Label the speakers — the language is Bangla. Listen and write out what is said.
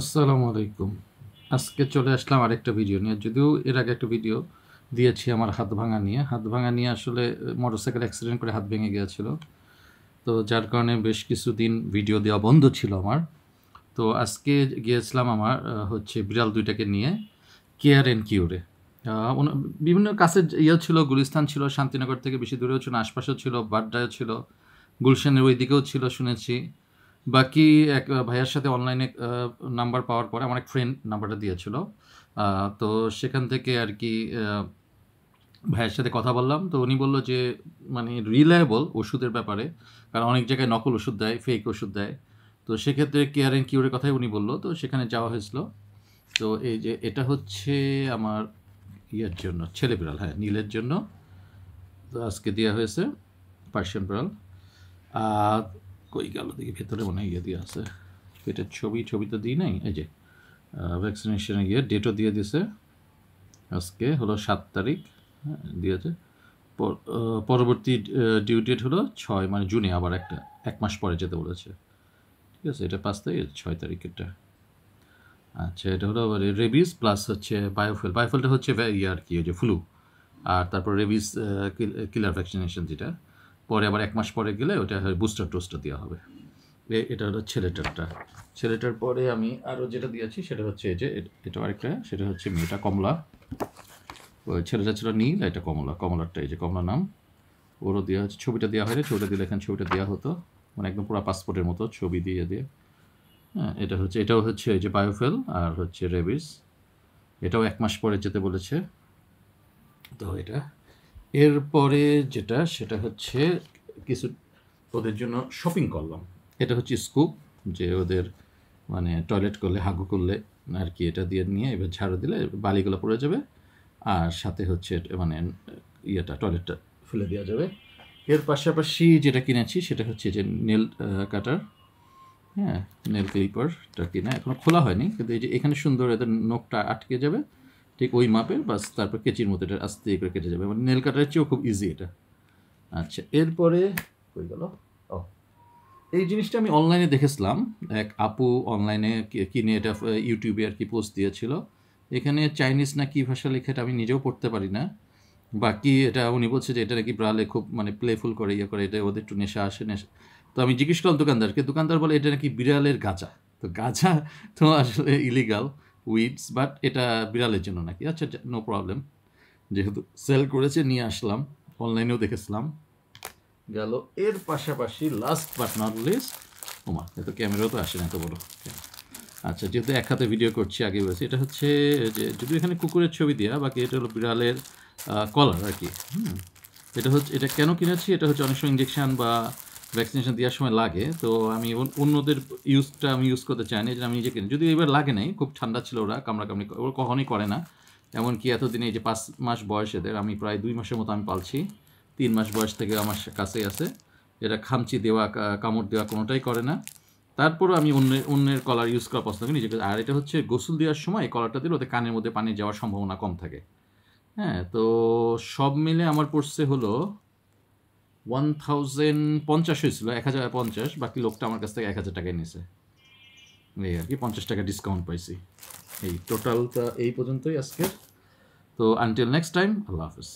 Speaker 1: আসসালামু আলাইকুম। আজকে চলে আসলাম আরেকটা ভিডিও নিয়ে। যদিও এর আগে একটা ভিডিও দিয়েছি আমার হাত ভাঙা নিয়ে। হাত ভাঙা নিয়ে আসলে মোটরসাইকেল অ্যাক্সিডেন্ট করে হাত ভেঙে গিয়েছিল। তো যার কারণে বেশ কিছুদিন ভিডিও দেওয়া বন্ধ ছিল আমার। তো আজকে গিয়েছিলাম আমার হচ্ছে বিড়াল ২ টাকে নিয়ে কেয়ার অ্যান্ড কিউরে। বিভিন্ন কাছের ছিল, গুলিস্তান ছিল, শান্তিনগর থেকে বেশি দূরেও ছিল, আশপাশেও ছিল, বাড্ডায়ও ছিল, গুলশানের ওইদিকেও ছিল শুনেছি। বাকি এক ভাইয়ার সাথে অনলাইনে নাম্বার পাওয়ার পরে আমার এক ফ্রেন্ড নাম্বারটা দিয়েছিল। তো সেখান থেকে আর কি ভাইয়ের সাথে কথা বললাম। তো উনি বলল যে মানে রিলায়েবল ওষুধের ব্যাপারে, কারণ অনেক জায়গায় নকল ওষুধ দেয়, ফেক ওষুধ দেয়। তো সেক্ষেত্রে কেয়ার অ্যান্ড কিউরের কথাই উনি বলল। তো সেখানে যাওয়া হয়েছিল। তো এই যে এটা হচ্ছে আমার ইয়ের জন্য, ছেলে বিড়াল, হ্যাঁ, নীলের জন্য। তো আজকে দেওয়া হয়েছে পার্সিয়ান বিড়াল। আর কই গেল দেখি, ভেতরে মনে হয় ইয়ে দিয়ে আছে, পেটের ছবি তো দিই নাই। এই যে ভ্যাকসিনেশনে গিয়ে ডেটও দিয়ে দিছে। আজকে হলো ৭ তারিখ, হ্যাঁ, দিয়েছে। পরবর্তী ডিউ ডেট হলো ৬, মানে জুনে আবার একটা ১ মাস পরে যেতে বলেছে। ঠিক আছে, এটা ৫ তারিখ, ৬ তারিখেরটা। আচ্ছা, এটা হলো রেবিস প্লাস হচ্ছে বায়োফেল। বায়োফেলটা হচ্ছে ইয়ে আর কি, ওই যে ফ্লু। আর তারপর রেবিস কিলার ভ্যাকসিনেশন, যেটা পরে আবার ১ মাস পরে গেলে ওটা বুস্টার ডোজটা দেওয়া হবে। এটা হলো ছেলেটারটা। ছেলেটার পরে আমি আরও যেটা দিয়েছি সেটা হচ্ছে এই যে এটা আরেকটা, সেটা হচ্ছে মেয়েটা কমলা। ওই ছেলেটা ছিল নীল, এটা কমলা। কমলারটা এই যে কমলা নাম, ওরও দেওয়া হচ্ছে। ছবিটা দেওয়া হয়নি, ছবিটা দিলে এখানে ছবিটা দেওয়া হতো, মানে একদম পুরো পাসপোর্টের মতো ছবি দিয়ে দিয়ে। হ্যাঁ, এটাও হচ্ছে এই যে বায়োফেল আর হচ্ছে রেবিস। এটাও ১ মাস পরে যেতে বলেছে। তো এটা এরপরে যেটা, সেটা হচ্ছে কিছু ওদের জন্য শপিং করলাম। এটা হচ্ছে স্কুপ, যে ওদের মানে টয়লেট করলে, হাগু করলে আর কি, এটা দিয়ে নিয়ে এবার ঝাড়ু দিলে বালিগুলো পড়ে যাবে। আর সাথে হচ্ছে মানে ইয়েটা, টয়লেটটা ফেলে দেওয়া যাবে। এর পাশাপাশি যেটা কিনেছি সেটা হচ্ছে যে নেল কাটার, হ্যাঁ, নেল ক্লিপারটা কিনা এখনও খোলা হয়নি, কিন্তু এই যে এখানে সুন্দর এদের নখটা আটকে যাবে ঠিক ওই মাপের, বাস তারপর কেচির মতো এটা আস্তে করে কেটে যাবে। মানে নেল কাটারের চেয়েও খুব ইজি এটা। আচ্ছা, এরপরে কই গেল, ও, এই জিনিসটা আমি অনলাইনে দেখেছিলাম। এক আপু অনলাইনে কিনে এটা ইউটিউবে আর কি পোস্ট দিয়েছিল। এখানে চাইনিজ না কি ভাষা লেখা, এটা আমি নিজেও পড়তে পারি না। বাকি এটা উনি বলছে যে এটা নাকি ব্রালে খুব মানে প্লেফুল করে, ইয়ে করে, এটা ওদের একটু নেশা আসে, নেশা। তো আমি জিজ্ঞেস করলাম দোকানদারকে, দোকানদার বলে এটা নাকি বিড়ালের গাঁজা। তো গাঁজা তো আসলে ইলিগাল উইডস, বাট এটা বিড়ালের জন্য নাকি। আচ্ছা, নো প্রবলেম, যেহেতু সেল করেছে নিয়ে আসলাম। অনলাইনেও দেখেছিলাম গেল। এর পাশাপাশি লাস্ট বাট নট লিস্ট, ওমা, এত ক্যামেরাও তো আসে না এত বড়। আচ্ছা, যেহেতু এক হাতে ভিডিও করছি, আগে বলছি, এটা হচ্ছে যে যদি এখানে কুকুরের ছবি দেওয়া, বাকি এটা হলো বিড়ালের কলার আর কি। এটা কেন কিনেছি, এটা হচ্ছে অনেক সময় ইঞ্জেকশন বা ভ্যাকসিনেশন দেওয়ার সময় লাগে। তো আমি অন্যদের ইউজটা আমি ইউজ করতে চাই না, এই জন্য আমি নিজে কিনি। যদি এবার লাগে নাই, খুব ঠান্ডা ছিল, ওরা কামড়াকামড়ি ওরা কখনোই করে না। এমনকি এতদিনে এই যে ৫ মাস বয়স এদের, আমি প্রায় ২ মাসের মতো আমি পালছি। ৩ মাস বয়স থেকে আমার কাছেই আছে। এটা খামচি দেওয়া, কামড় দেওয়া কোনোটাই করে না। তারপরও আমি অন্যের কলার ইউজ করা পছন্দ করি নিজেকে। আর এটা হচ্ছে গোসল দেওয়ার সময় এই কলারটা দিলে ওদের কানের মধ্যে পানি যাওয়ার সম্ভাবনা কম থাকে। হ্যাঁ, তো সব মিলে আমার পড়ছে হলো 1050 হয়েছিল, 1050। বাকি লোকটা আমার কাছ থেকে 1000 টাকায় নিয়েছে, এই আর কি, 50 টাকা ডিসকাউন্ট পাইছি। এই টোটালটা এই পর্যন্তই আজকের। তো আনটিল নেক্সট টাইম, আল্লাহ হাফিজ।